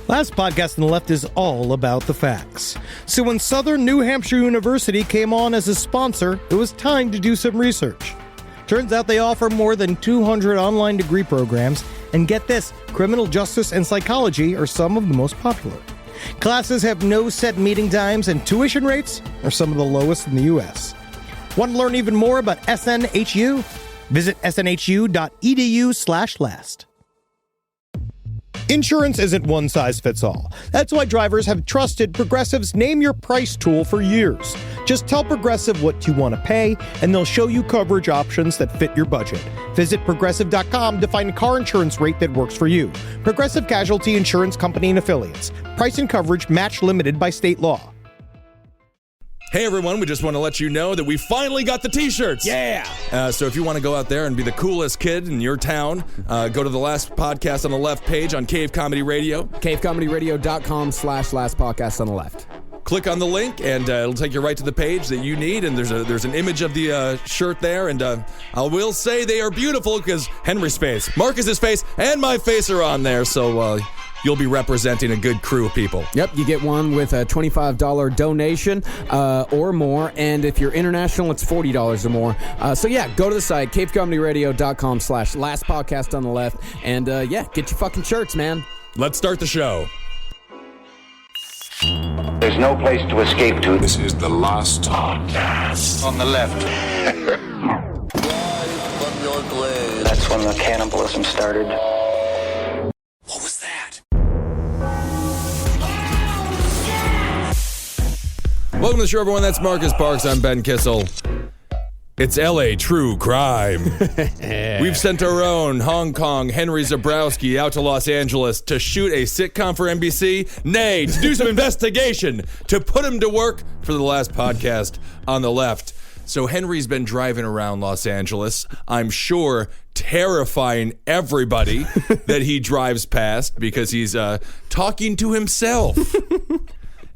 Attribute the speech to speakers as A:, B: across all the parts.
A: Last podcast on the left is all about the facts. So when Southern New Hampshire University came on as a sponsor, it was time to do some research. Turns out they offer more than 200 online degree programs, and get this, criminal justice and psychology are some of the most popular. Classes have no set meeting times, and tuition rates are some of the lowest in the U.S. Want to learn even more about SNHU? Visit snhu.edu/last. Insurance isn't one size fits all. That's why drivers have trusted Progressive's Name Your Price tool for years. Just tell Progressive what you want to pay, and they'll show you coverage options that fit your budget. Visit Progressive.com to find a car insurance rate that works for you. Progressive Casualty Insurance Company and Affiliates. Price and coverage match limited by state law.
B: Hey everyone, we just want to let you know that we finally got the t-shirts.
A: Yeah!
B: So if you want to go out there and be the coolest kid in your town, go to the last podcast on the left page on Cave Comedy Radio.
C: CaveComedyRadio.com/last podcast on the left.
B: Click on the link and it'll take you right to the page that you need, and there's an image of the shirt there, and I will say they are beautiful because Henry's face, Marcus's face, and my face are on there, so you'll be representing a good crew of people.
C: Yep, you get one with a $25 donation or more, and if you're international, it's $40 or more. So yeah, go to the site, cavecomedyradio.com/last podcast on the left, and yeah, get your fucking shirts, man.
B: Let's start the show.
D: There's no place to escape to.
E: This is the last podcast
D: On the left. That's when the cannibalism started.
E: What was that?
B: Welcome to the show, everyone. That's Marcus Parks. I'm Ben Kissel. It's LA True Crime. We've sent our own Hong Kong Henry Zabrowski out to Los Angeles to shoot a sitcom for NBC. Nay, to do some investigation, to put him to work for the last podcast on the left. So Henry's been driving around Los Angeles, I'm sure terrifying everybody that he drives past because he's talking to himself.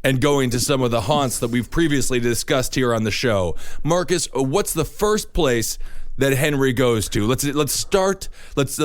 B: And going to some of the haunts that we've previously discussed here on the show. Marcus, what's the first place that Henry goes to? Let's start. Let's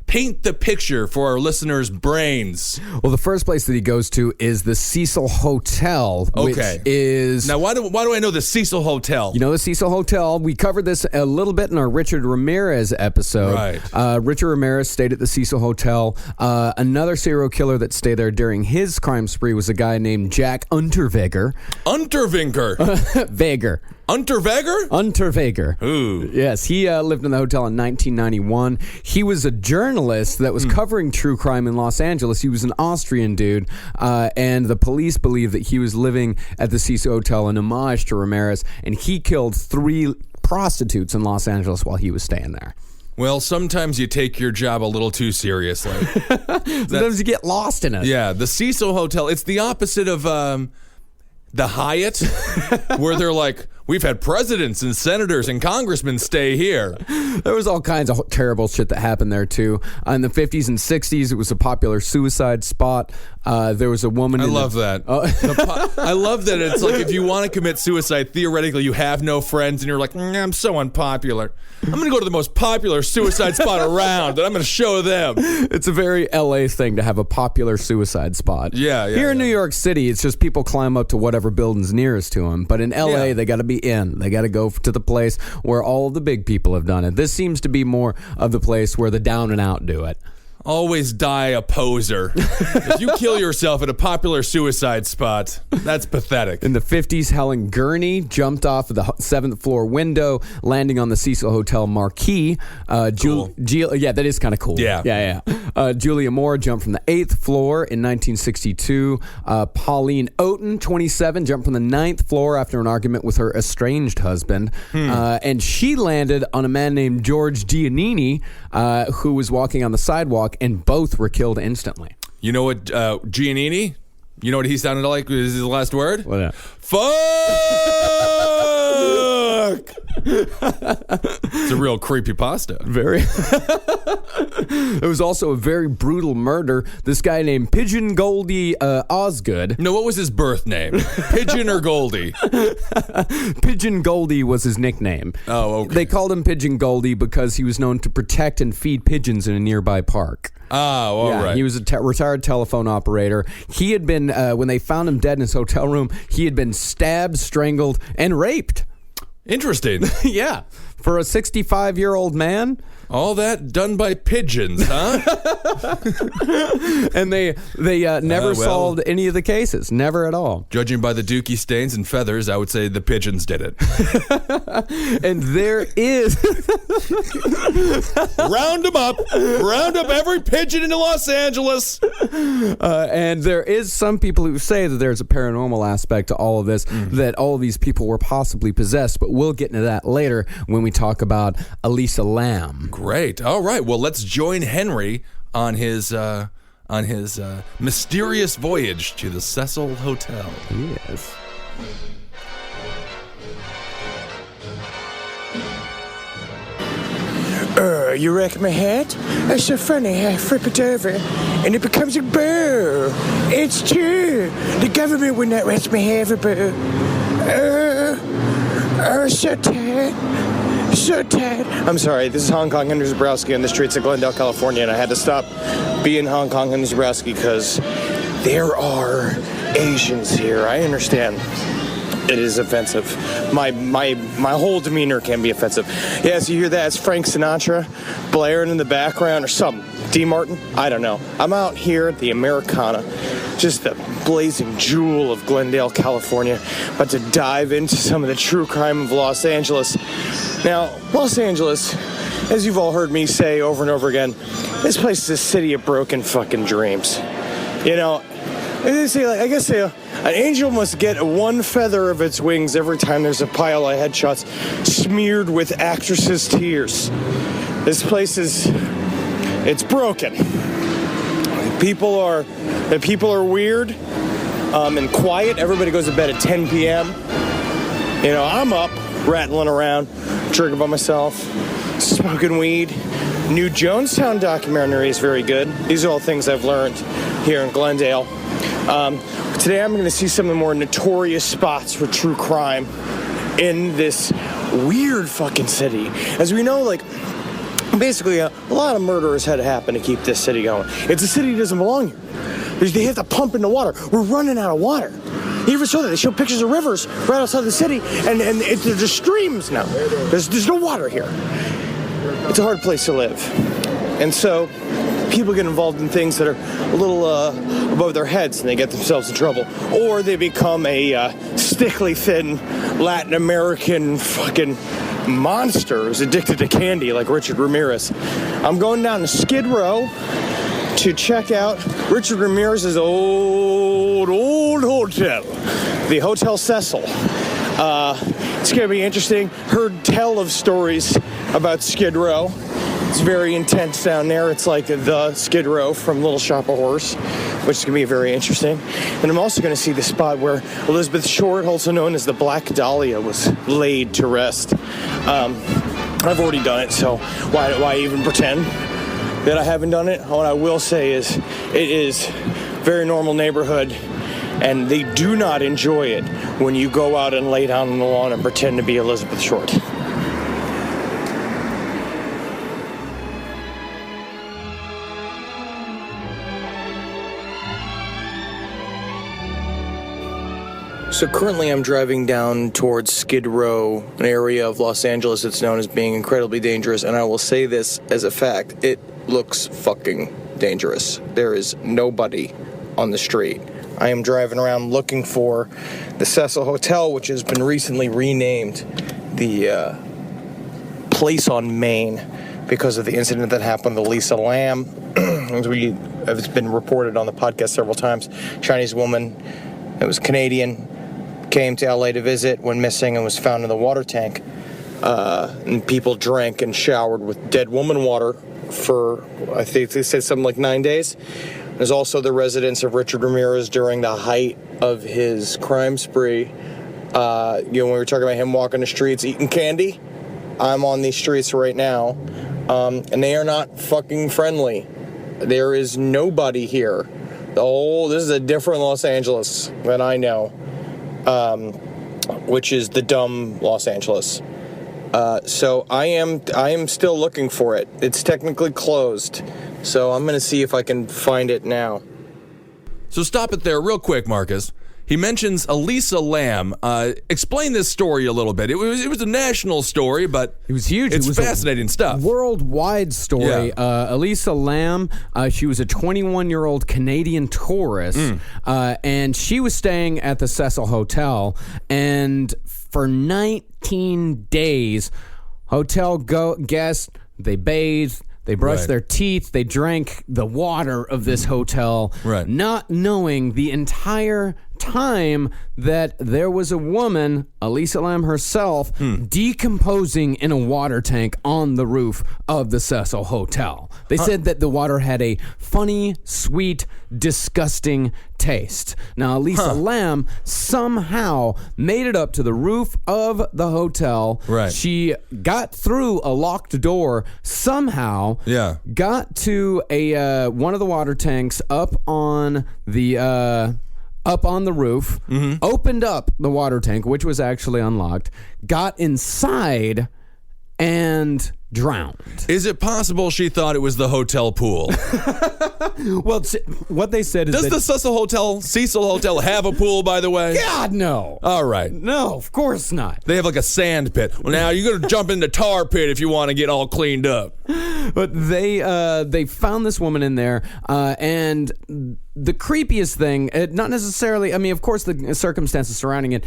B: paint the picture for our listeners' brains.
C: Well, the first place that he goes to is the Cecil Hotel, which is...
B: Now, why do I know the Cecil Hotel?
C: You know the Cecil Hotel? We covered this a little bit in our Richard Ramirez episode.
B: Right.
C: Richard Ramirez stayed at the Cecil Hotel. Another serial killer that stayed there during his crime spree was a guy named Jack Unterweger.
B: Unterweger?
C: Weger.
B: Unterweger?
C: Unterweger.
B: Ooh.
C: Yes, he lived in the hotel in 1991. He was a journalist that was covering true crime in Los Angeles. He was an Austrian dude, and the police believe that he was living at the Cecil Hotel in homage to Ramirez, and he killed 3 prostitutes in Los Angeles while he was staying there.
B: Well, sometimes you take your job a little too seriously.
C: Sometimes you get lost in it.
B: Yeah, the Cecil Hotel, it's the opposite of the Hyatt, where they're like, we've had presidents and senators and congressmen stay here.
C: There was all kinds of terrible shit that happened there, too. In the 50s and 60s, it was a popular suicide spot. There was a woman...
B: I love that. I love that it's like if you want to commit suicide, theoretically, you have no friends, and you're like, I'm so unpopular. I'm going to go to the most popular suicide spot around, and I'm going to show them.
C: It's a very LA thing to have a popular suicide spot.
B: Yeah.
C: Here in New York City, it's just people climb up to whatever building's nearest to them. But in LA, they got to be in. They got to go to the place where all the big people have done it. This seems to be more of the place where the down and out do it.
B: Always die a poser. If you kill yourself at a popular suicide spot, that's pathetic.
C: In the 50s, Helen Gurney jumped off of the 7th floor window, landing on the Cecil Hotel marquee.
B: Cool.
C: Yeah, that is kind of cool.
B: Yeah.
C: Julia Moore jumped from the 8th floor in 1962. Pauline Oten, 27, jumped from the 9th floor after an argument with her estranged husband. And she landed on a man named George Giannini, who was walking on the sidewalk, and both were killed instantly.
B: You know what, Giannini? You know what he sounded like? Is his last word?
C: What?
B: Fuck! fuck? It's a real creepypasta.
C: Very. It was also a very brutal murder. This guy named Pigeon Goldie Osgood.
B: No, what was his birth name? Pigeon or Goldie?
C: Pigeon Goldie was his nickname.
B: Oh, okay.
C: They called him Pigeon Goldie because he was known to protect and feed pigeons in a nearby park.
B: Oh, all right.
C: He was a retired telephone operator. He had been, when they found him dead in his hotel room, he had been stabbed, strangled, and raped.
B: Interesting.
C: Yeah. For a 65-year-old man.
B: All that done by pigeons, huh?
C: And they never solved any of the cases. Never at all.
B: Judging by the dookie stains and feathers, I would say the pigeons did it.
C: And there is...
B: Round them up. Round up every pigeon in Los Angeles.
C: And there is some people who say that there's a paranormal aspect to all of this, that all of these people were possibly possessed, but we'll get into that later when we talk about Elisa Lam.
B: Great. All right. Well, let's join Henry on his mysterious voyage to the Cecil Hotel.
C: Yes.
F: You wreck my hat? That's so funny. I flip it over and it becomes a bow. It's true. The government would not let me have a bow. So tight. So tight. I'm sorry. This is Hong Kong Henry Zabrowski on the streets of Glendale, California, and I had to stop being Hong Kong Henry Zabrowski because there are Asians here. I understand. It is offensive. My whole demeanor can be offensive. Yeah, so you hear that? It's Frank Sinatra blaring in the background or something. D. Martin? I don't know. I'm out here at the Americana, just the blazing jewel of Glendale, California, about to dive into some of the true crime of Los Angeles. Now, Los Angeles, as you've all heard me say over and over again, this place is a city of broken fucking dreams. You know, I guess an angel must get one feather of its wings every time there's a pile of headshots smeared with actresses' tears. This place it's broken. People are weird and quiet. Everybody goes to bed at 10 p.m. You know, I'm up, rattling around, drinking by myself, smoking weed. New Jonestown documentary is very good. These are all things I've learned here in Glendale. Today I'm going to see some of the more notorious spots for true crime in this weird fucking city. As we know, basically a lot of murders had to happen to keep this city going. It's a city that doesn't belong here. They have to pump in the water. We're running out of water. You ever saw that? They show pictures of rivers right outside the city, and they're just streams now. There's no water here. It's a hard place to live. And so people get involved in things that are a little above their heads and they get themselves in trouble. Or they become a stickly, thin Latin American fucking monster who's addicted to candy like Richard Ramirez. I'm going down to Skid Row to check out Richard Ramirez's old hotel, the Hotel Cecil. It's going to be interesting. Heard tell of stories about Skid Row. It's very intense down there. It's like the Skid Row from Little Shop of Horrors, which is going to be very interesting. And I'm also going to see the spot where Elizabeth Short, also known as the Black Dahlia, was laid to rest. I've already done it, so why even pretend that I haven't done it? What I will say is it is a very normal neighborhood, and they do not enjoy it when you go out and lay down on the lawn and pretend to be Elizabeth Short. So currently I'm driving down towards Skid Row, an area of Los Angeles that's known as being incredibly dangerous, and I will say this as a fact, it looks fucking dangerous. There is nobody on the street. I am driving around looking for the Cecil Hotel, which has been recently renamed the Place on Main because of the incident that happened to Elisa Lam. It's been reported on the podcast several times. Chinese woman that was Canadian came to LA to visit, went missing, and was found in the water tank. And people drank and showered with dead woman water for, I think they said something like 9 days. There's also the residence of Richard Ramirez during the height of his crime spree When we were talking about him walking the streets eating candy, I'm on these streets right now, and they are not fucking friendly. There is nobody here. This is a different Los Angeles than I know, which is the dumb Los Angeles. So I am still looking for it. It's technically closed, so I'm going to see if I can find it now.
B: So stop it there real quick, Marcus. He mentions Elisa Lam. Explain this story a little bit. It was a national story, but
C: it was huge.
B: It's
C: it was
B: fascinating stuff.
C: Worldwide story.
B: Yeah.
C: Elisa Lam, she was a 21-year-old Canadian tourist, and she was staying at the Cecil Hotel, and for 19 days, hotel guests, they bathed, they brushed their teeth, they drank the water of this hotel, not knowing the entire time that there was a woman, Elisa Lam herself, decomposing in a water tank on the roof of the Cecil Hotel. They said that the water had a funny, sweet, disgusting taste. Now, Elisa Lam somehow made it up to the roof of the hotel.
B: Right.
C: She got through a locked door somehow.
B: Yeah.
C: Got to a one of the water tanks up on the roof, opened up the water tank, which was actually unlocked, got inside, and drowned.
B: Is it possible she thought it was the hotel pool?
C: Well, what they said is
B: Does the Cecil Hotel have a pool, by the way?
C: God, no.
B: All right.
C: No, of course not.
B: They have like a sand pit. Well, now you're going to jump in the tar pit if you want to get all cleaned up.
C: But they found this woman in there, and the creepiest thing, not necessarily, I mean, of course, the circumstances surrounding it,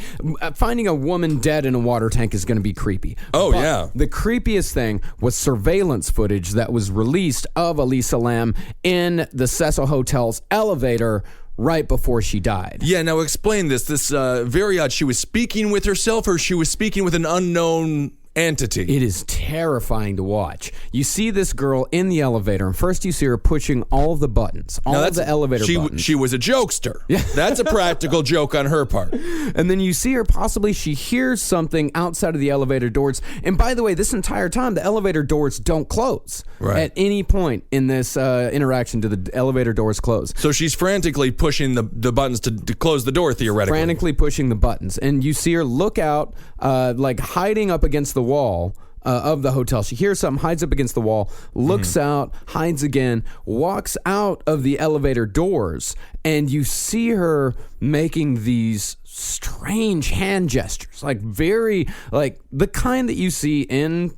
C: finding a woman dead in a water tank is going to be creepy.
B: Oh,
C: But
B: yeah.
C: The creepiest thing was surveillance footage that was released of Elisa Lam in the Cecil Hotel's elevator right before she died.
B: Yeah, now explain this. This very odd. She was speaking with herself, or she was speaking with an unknown entity?
C: It is terrifying to watch. You see this girl in the elevator, and first you see her pushing all of the buttons, all of the elevator buttons.
B: She was a jokester. Yeah. That's a practical joke on her part.
C: And then you see her she hears something outside of the elevator doors. And by the way, this entire time, the elevator doors don't close.
B: Right.
C: At any point in this interaction, do the elevator doors close.
B: So she's frantically pushing the buttons to close the door, theoretically.
C: Frantically pushing the buttons. And you see her look out, like hiding up against the wall of the hotel. She hears something, hides up against the wall, looks out, hides again, walks out of the elevator doors, and you see her making these strange hand gestures, like the kind that you see in,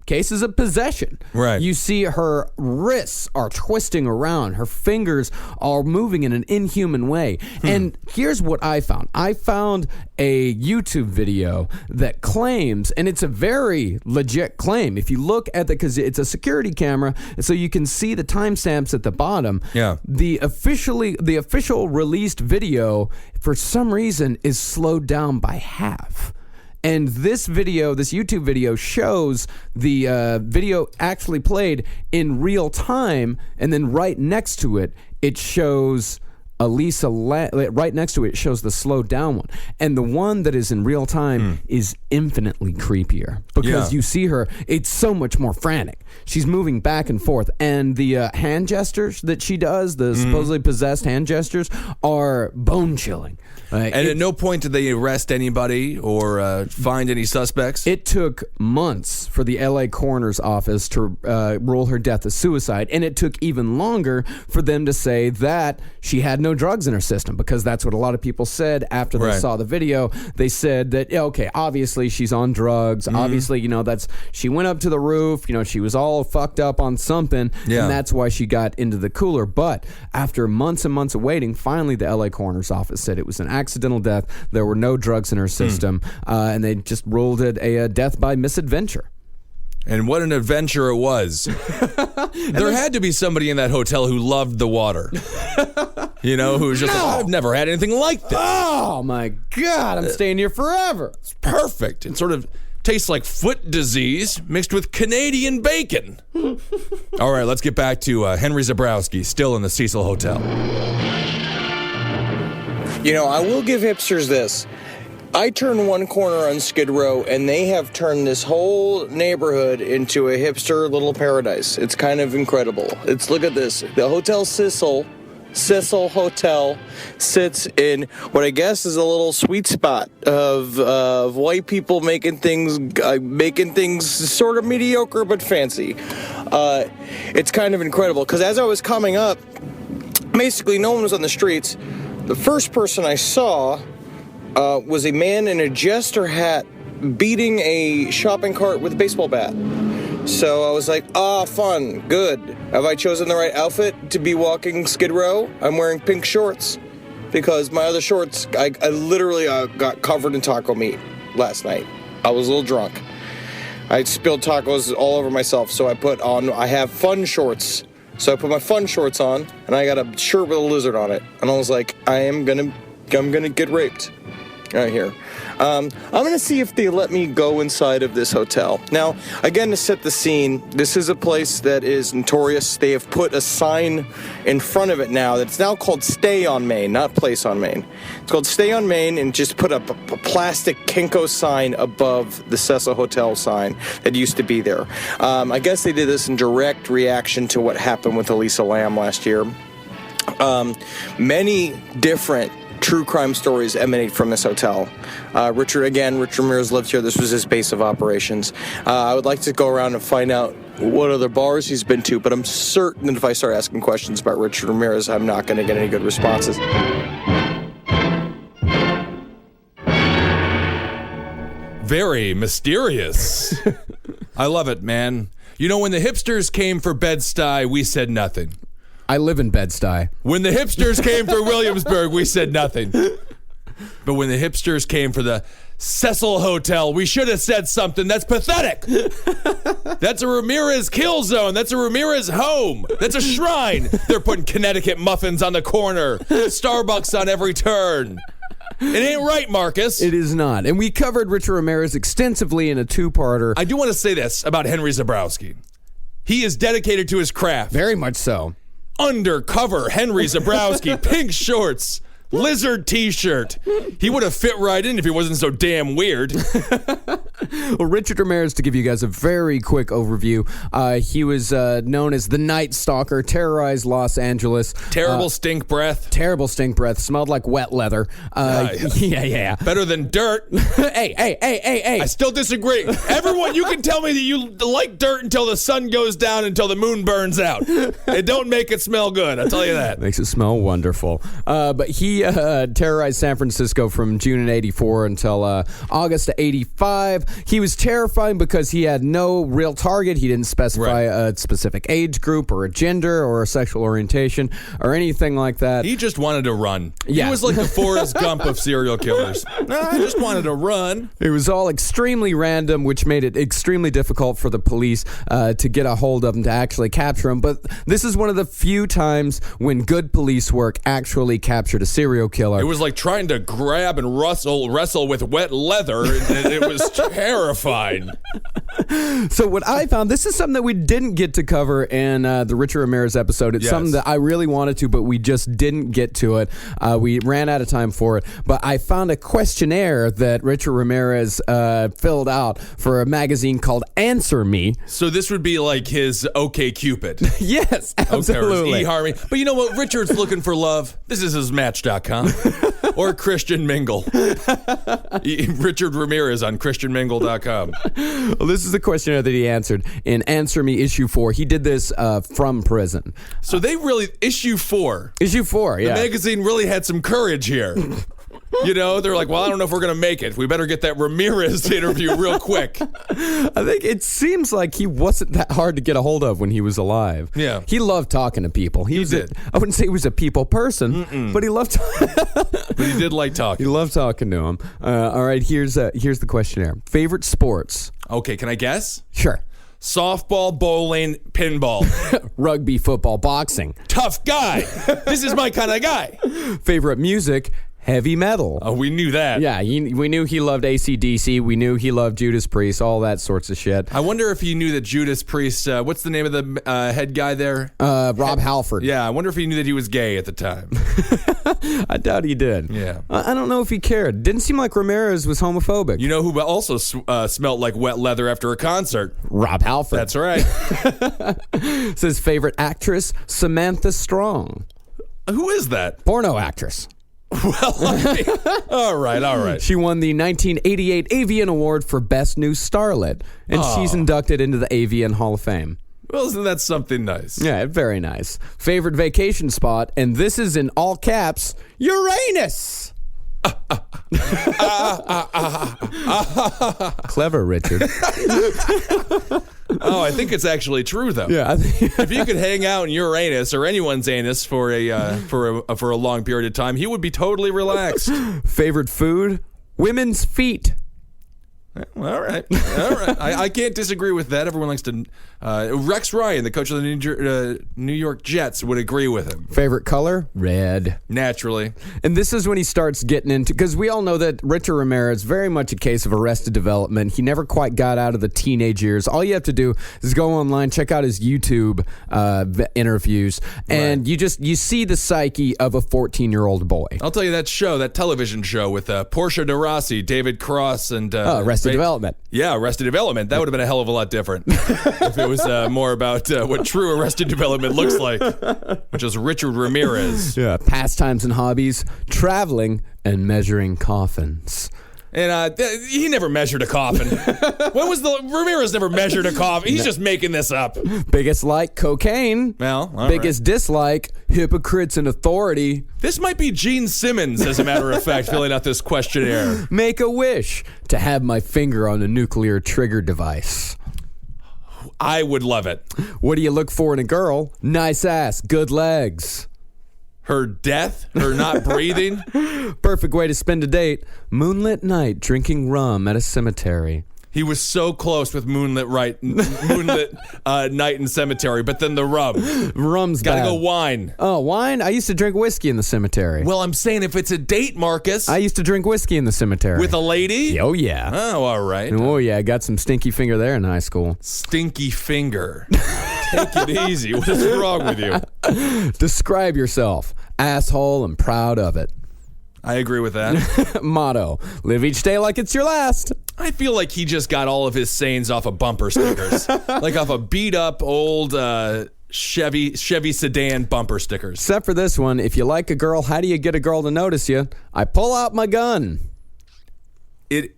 C: cases of possession.
B: Right.
C: You see her wrists are twisting around, her fingers are moving in an inhuman way. And here's what I found. I found a YouTube video that claims, and it's a very legit claim, if you look at because it's a security camera, so you can see the timestamps at the bottom.
B: Yeah.
C: The official released video, for some reason, is slowed down by half. And this YouTube video shows the video actually played in real time, and then right next to it, it shows right next to it shows the slowed down one. And the one that is in real time is infinitely creepier because you see her, it's so much more frantic. She's moving back and forth. And the hand gestures that she does, the supposedly possessed hand gestures, are bone chilling.
B: And at no point did they arrest anybody or find any suspects?
C: It took months for the LA coroner's office to rule her death a suicide, and it took even longer for them to say that she had no drugs in her system, because that's what a lot of people said after they saw the video. They said that, okay, obviously she's on drugs. Obviously, she went up to the roof. She was all fucked up on something, and that's why she got into the cooler. But after months and months of waiting, finally the LA coroner's office said it was an accidental death. There were no drugs in her system, and they just ruled it a death by misadventure.
B: And what an adventure it was. There had to be somebody in that hotel who loved the water. Who was just like, I've never had anything like this.
C: Oh my God, I'm staying here forever.
B: It's perfect. It sort of tastes like foot disease mixed with Canadian bacon. All right, let's get back to Henry Zebrowski, still in the Cecil Hotel.
F: I will give hipsters this. I turn one corner on Skid Row, and they have turned this whole neighborhood into a hipster little paradise. It's kind of incredible. Look at this. The Hotel Cecil Hotel sits in what I guess is a little sweet spot of white people making things sort of mediocre but fancy. It's kind of incredible because as I was coming up, basically no one was on the streets. The first person I saw was a man in a jester hat beating a shopping cart with a baseball bat. So I was like, fun, good. Have I chosen the right outfit to be walking Skid Row? I'm wearing pink shorts because my other shorts, I literally got covered in taco last night. I was a little drunk. I spilled tacos all over myself, so I have fun shorts. So I put my fun shorts on, and I got a shirt with a lizard on it. And I was like, I'm gonna get raped right here. I'm gonna see if they let me go inside of this hotel. Now, again, to set the scene, this is a place that is notorious. They have put a sign in front of it now that's now called Stay on Main, not Place on Main. It's called Stay on Main, and just put up a plastic Kinko sign above the Cecil Hotel sign that used to be there. I guess they did this in direct reaction to what happened with Elisa Lam last year. Many different true crime stories emanate from this hotel. Richard Ramirez lived here. This was his base of operations. I would like to go around and find out what other bars he's been to, but I'm certain that if I start asking questions about Richard Ramirez, I'm not going to get any good responses.
B: Very mysterious. I love it, man. You know, when the hipsters came for Bed-Stuy, we said nothing.
C: I live in Bed-Stuy.
B: When the hipsters came for Williamsburg, we said nothing. But when the hipsters came for the Cecil Hotel, we should have said something. That's pathetic. That's a Ramirez kill zone. That's a Ramirez home. That's a shrine. They're putting Connecticut muffins on the corner, Starbucks on every turn. It ain't right, Marcus.
C: It is not. And we covered Richard Ramirez extensively in a two-parter.
B: I do want to say this about Henry Zebrowski. He is dedicated to his craft.
C: Very much so.
B: Undercover Henry Zebrowski, pink shorts, lizard t-shirt. He would have fit right in if he wasn't so damn weird.
C: Well, Richard Ramirez, to give you guys a very quick overview, he was known as the Night Stalker, terrorized Los Angeles.
B: Terrible stink breath.
C: Terrible stink breath. Smelled like wet leather. Yeah.
B: Better than dirt.
C: Hey.
B: I still disagree. Everyone, you can tell me that you like dirt until the sun goes down, until the moon burns out. It don't make it smell good, I'll tell you that.
C: Makes it smell wonderful. But he terrorized San Francisco from June of 84 until August of 85. He was terrifying because he had no real target. He didn't specify a specific age group or a gender or a sexual orientation or anything like that.
B: He just wanted to run.
C: Yeah.
B: He was like the Forrest Gump of serial killers. I just wanted to run.
C: It was all extremely random, which made it extremely difficult for the police to get a hold of him, to actually capture him. But this is one of the few times when good police work actually captured a serial killer.
B: It was like trying to grab and wrestle with wet leather. It was terrifying.
C: So what I found, this is something that we didn't get to cover in the Richard Ramirez episode. It's something that I really wanted to, but we just didn't get to it. We ran out of time for it. But I found a questionnaire that Richard Ramirez filled out for a magazine called Answer Me.
B: So this would be like his OK Cupid.
C: Yes, absolutely.
B: Okay, eHarmony. But you know what? Richard's looking for love. This is his Match.com or Christian Mingle. Richard Ramirez on ChristianMingle.com.
C: Well, this is the questionnaire that he answered in Answer Me Issue 4. He did this from prison.
B: So they really, Issue 4.
C: Issue 4, yeah.
B: The magazine really had some courage here. You know, they're like, well, I don't know if we're going to make it. We better get that Ramirez interview real quick.
C: I think it seems like he wasn't that hard to get a hold of when he was alive.
B: Yeah.
C: He loved talking to people. He did. I wouldn't say he was a people person, but he loved
B: But he did like talking.
C: He loved talking to him. All right, here's the questionnaire. Favorite sports?
B: Okay, can I guess?
C: Sure.
B: Softball, bowling, pinball.
C: Rugby, football, boxing.
B: Tough guy. This is my kind of guy.
C: Favorite music? heavy metal.
B: Oh, we knew that.
C: Yeah, we knew he loved AC/DC. We knew he loved Judas Priest, all that sorts of shit.
B: I wonder if he knew that Judas Priest, what's the name of the head guy there?
C: Rob Halford.
B: Yeah, I wonder if he knew that he was gay at the time.
C: I doubt he did.
B: Yeah.
C: I don't know if he cared. Didn't seem like Ramirez was homophobic.
B: You know who also smelled like wet leather after a concert?
C: Rob Halford.
B: That's right.
C: Says favorite actress, Samantha Strong.
B: Who is that?
C: Porno actress.
B: Well, all right.
C: She won the 1988 AVN Award for Best New Starlet, and she's inducted into the AVN Hall of Fame.
B: Well, isn't that something nice?
C: Yeah, very nice. Favorite vacation spot, and this is in all caps, Uranus. Clever, Richard.
B: Oh, I think it's actually true, though.
C: Yeah.
B: If you could hang out in Uranus or anyone's anus for a long period of time, he would be totally relaxed.
C: Favorite food, women's feet.
B: All right. I can't disagree with that. Everyone likes to. Rex Ryan, the coach of the New York Jets, would agree with him.
C: Favorite color, red.
B: Naturally.
C: And this is when he starts getting into, because we all know that Richard Ramirez, very much a case of arrested development. He never quite got out of the teenage years. All you have to do is go online, check out his YouTube interviews, and you see the psyche of a 14-year-old boy.
B: I'll tell you that television show with Portia de Rossi, David Cross, and
C: Arrested Development.
B: Yeah, Arrested Development. That would have been a hell of a lot different if it was more about what true Arrested Development looks like, which is Richard Ramirez.
C: Yeah, pastimes and hobbies, traveling and measuring coffins.
B: And he never measured a coffin. Ramirez never measured a coffin. He's just making this up.
C: Biggest like, cocaine.
B: Well, all
C: biggest dislike, hypocrites and authority.
B: This might be Gene Simmons, as a matter of fact, filling out this questionnaire.
C: Make a wish to have my finger on a nuclear trigger device.
B: I would love it.
C: What do you look for in a girl? Nice ass, good legs.
B: Her death? Her not breathing?
C: Perfect way to spend a date. Moonlit night drinking rum at a cemetery.
B: He was so close with moonlit night in cemetery, but then the rum.
C: Rum's
B: Gotta
C: bad.
B: go wine.
C: Oh, wine? I used to drink whiskey in the cemetery.
B: Well, I'm saying if it's a date, Marcus.
C: I used to drink whiskey in the cemetery.
B: With a lady?
C: Oh, yeah.
B: Oh, all right.
C: Oh, yeah. I got some stinky finger there in high school.
B: Stinky finger. Take it easy. What is wrong with you?
C: Describe yourself. Asshole and proud of it.
B: I agree with that.
C: Motto, live each day like it's your last.
B: I feel like he just got all of his sayings off of bumper stickers. Like off of beat up old Chevy sedan bumper stickers.
C: Except for this one, if you like a girl, how do you get a girl to notice you? I pull out my gun.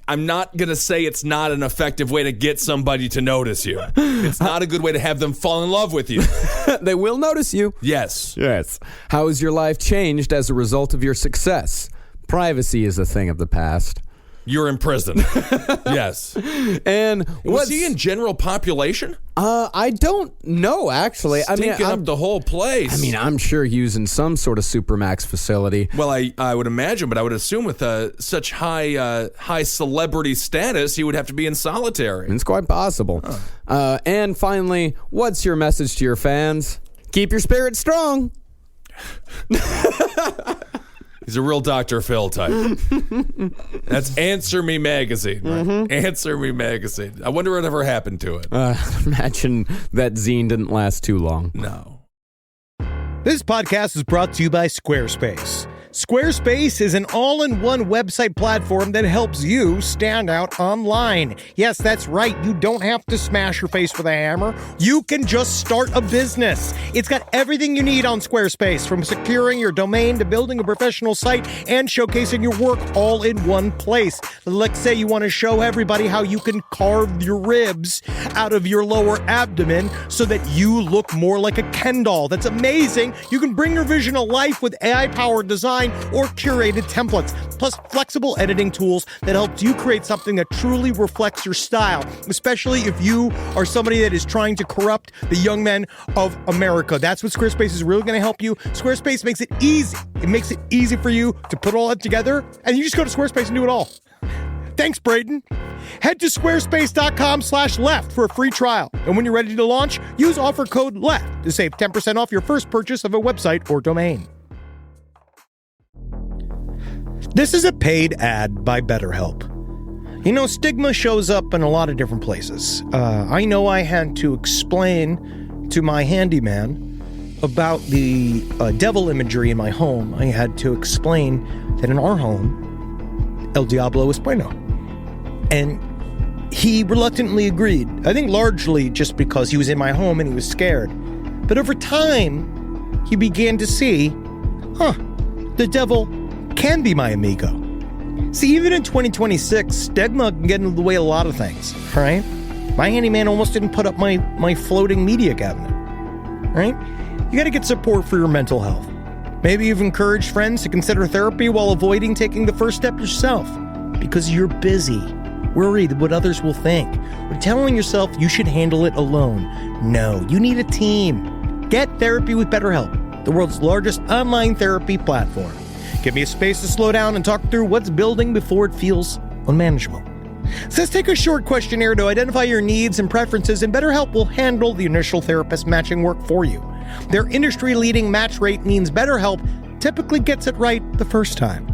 B: I'm not going to say it's not an effective way to get somebody to notice you. It's not a good way to have them fall in love with you.
C: They will notice you.
B: Yes.
C: Yes. How has your life changed as a result of your success? Privacy is a thing of the past.
B: You're in prison. Yes.
C: And
B: was he in general population?
C: I don't know, actually.
B: Stinking up the whole place.
C: I mean, I'm sure he was in some sort of Supermax facility.
B: Well, I would imagine, but I would assume with such high celebrity status, he would have to be in solitary.
C: It's quite possible. Huh. And finally, what's your message to your fans? Keep your spirit strong.
B: He's a real Dr. Phil type. That's Answer Me Magazine, right? Mm-hmm. Answer Me Magazine. I wonder what ever happened to it.
C: Imagine that zine didn't last too long.
B: No.
A: This podcast is brought to you by Squarespace. Squarespace is an all-in-one website platform that helps you stand out online. Yes, that's right. You don't have to smash your face with a hammer. You can just start a business. It's got everything you need on Squarespace, from securing your domain to building a professional site and showcasing your work all in one place. Let's say you want to show everybody how you can carve your ribs out of your lower abdomen so that you look more like a Ken doll. That's amazing. You can bring your vision to life with AI-powered design or curated templates, plus flexible editing tools that helps you create something that truly reflects your style, especially if you are somebody that is trying to corrupt the young men of America. That's what Squarespace is really going to help you. Squarespace makes it easy. It makes it easy for you to put all that together, and you just go to Squarespace and do it all. Thanks, Braden. Head to squarespace.com/left for a free trial. And when you're ready to launch, use offer code LEFT to save 10% off your first purchase of a website or domain. This is a paid ad by BetterHelp. You know, stigma shows up in a lot of different places. I know I had to explain to my handyman about the devil imagery in my home. I had to explain that in our home, El Diablo es bueno. And he reluctantly agreed. I think largely just because he was in my home and he was scared. But over time, he began to see, the devil can be my amigo. See, even in 2026, stigma can get in the way of a lot of things, right? My handyman almost didn't put up my floating media cabinet, right? You got to get support for your mental health. Maybe you've encouraged friends to consider therapy while avoiding taking the first step yourself because you're busy, worried what others will think, or telling yourself you should handle it alone. No, you need a team. Get therapy with BetterHelp, the world's largest online therapy platform. Give me a space to slow down and talk through what's building before it feels unmanageable. So let's take a short questionnaire to identify your needs and preferences, and BetterHelp will handle the initial therapist matching work for you. Their industry-leading match rate means BetterHelp typically gets it right the first time.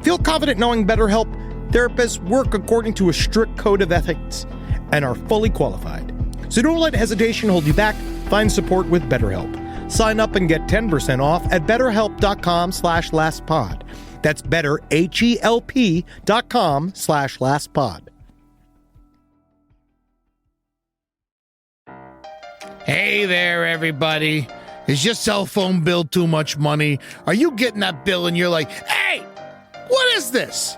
A: Feel confident knowing BetterHelp therapists work according to a strict code of ethics and are fully qualified. So don't let hesitation hold you back. Find support with BetterHelp. Sign up and get 10% off at betterhelp.com/lastpod. That's betterhelp.com/lastpod.
G: Hey there, everybody. Is your cell phone bill too much money? Are you getting that bill and you're like, hey, what is this?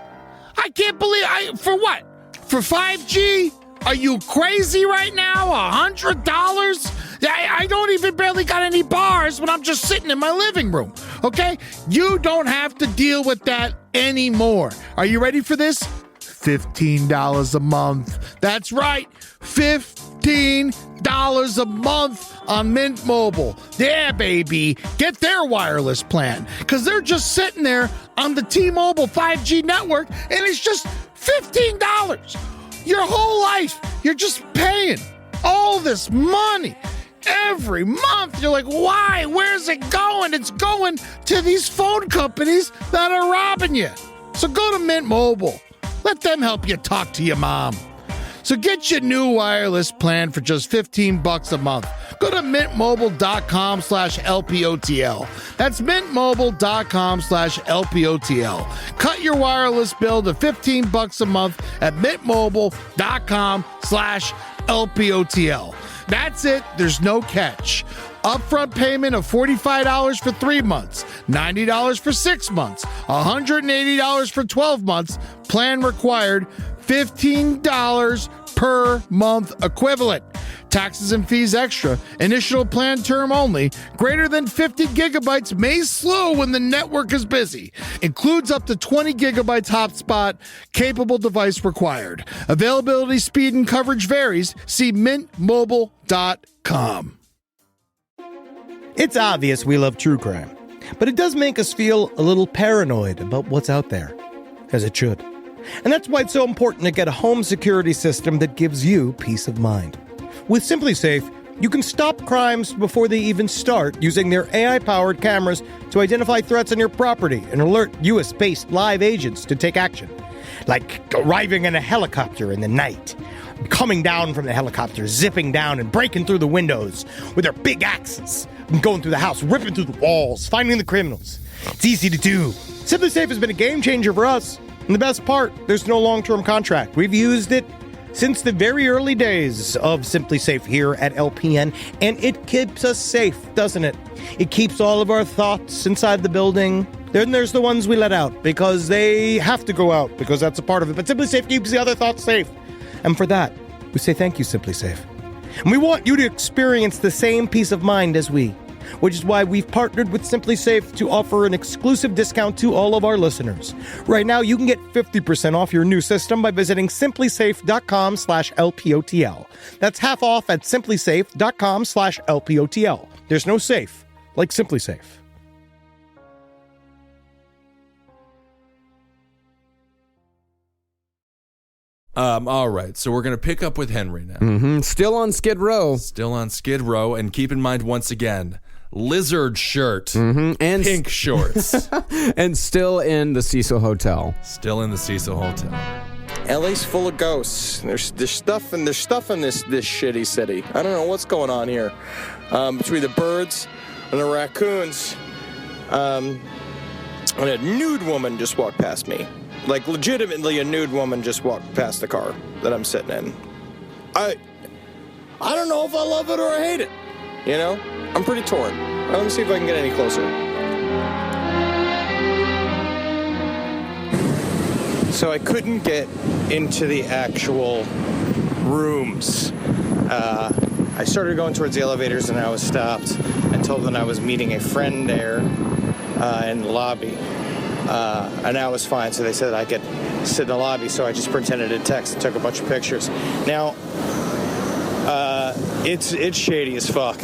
G: I can't believe for what? For 5G? Are you crazy right now? $100? I don't even barely got any bars when I'm just sitting in my living room, okay? You don't have to deal with that anymore. Are you ready for this? $15 a month. That's right, $15 a month on Mint Mobile. Yeah, baby. Get their wireless plan, because they're just sitting there on the T-Mobile 5G network, and it's just $15. Your whole life, you're just paying all this money every month. You're like, why? Where's it going? It's going to these phone companies that are robbing you. So go to Mint Mobile. Let them help you talk to your mom. So get your new wireless plan for just $15 a month. Go to mintmobile.com/LPOTL. That's mintmobile.com/LPOTL. Cut your wireless bill to $15 a month at mintmobile.com/LPOTL. That's it. There's no catch. Upfront payment of $45 for 3 months, $90 for 6 months, $180 for 12 months. Plan required, $15 per month equivalent. Taxes and fees extra. Initial plan term only. Greater than 50 gigabytes may slow when the network is busy. Includes up to 20 gigabytes hotspot. Capable device required. Availability, speed, and coverage varies. See mintmobile.com.
A: It's obvious we love true crime, but it does make us feel a little paranoid about what's out there, as it should. And that's why it's so important to get a home security system that gives you peace of mind. With SimpliSafe, you can stop crimes before they even start using their AI-powered cameras to identify threats on your property and alert US-based live agents to take action. Like arriving in a helicopter in the night, coming down from the helicopter, zipping down and breaking through the windows with their big axes, and going through the house, ripping through the walls, finding the criminals. It's easy to do. SimpliSafe has been a game changer for us. And the best part, there's no long-term contract. We've used it since the very early days of SimpliSafe here at LPN, and it keeps us safe, doesn't it? It keeps all of our thoughts inside the building. Then there's the ones we let out because they have to go out because that's a part of it. But SimpliSafe keeps the other thoughts safe. And for that, we say thank you, SimpliSafe. And we want you to experience the same peace of mind as we, which is why we've partnered with SimpliSafe to offer an exclusive discount to all of our listeners. Right now, you can get 50% off your new system by visiting simplysafe.com/LPOTL. That's half off at simplysafe.com/LPOTL. There's no safe like SimpliSafe.
B: All right, so we're going to pick up with Henry now.
C: Still on Skid Row.
B: Still on Skid Row, and keep in mind once again, lizard shirt,
C: and
B: pink shorts.
C: and still in the Cecil Hotel.
B: Still in the Cecil Hotel.
F: LA's full of ghosts. There's stuff in this shitty city. I don't know what's going on here. Between the birds and the raccoons, and a nude woman just walked past me. Like, legitimately, a nude woman just walked past the car that I'm sitting in. I don't know if I love it or I hate it. You know? I'm pretty torn. Let me see if I can get any closer. So I couldn't get into the actual rooms. I started going towards the elevators and I was stopped. I told them I was meeting a friend there in the lobby. And that was fine, so they said I could sit in the lobby, so I just pretended to text and took a bunch of pictures. Now, it's shady as fuck.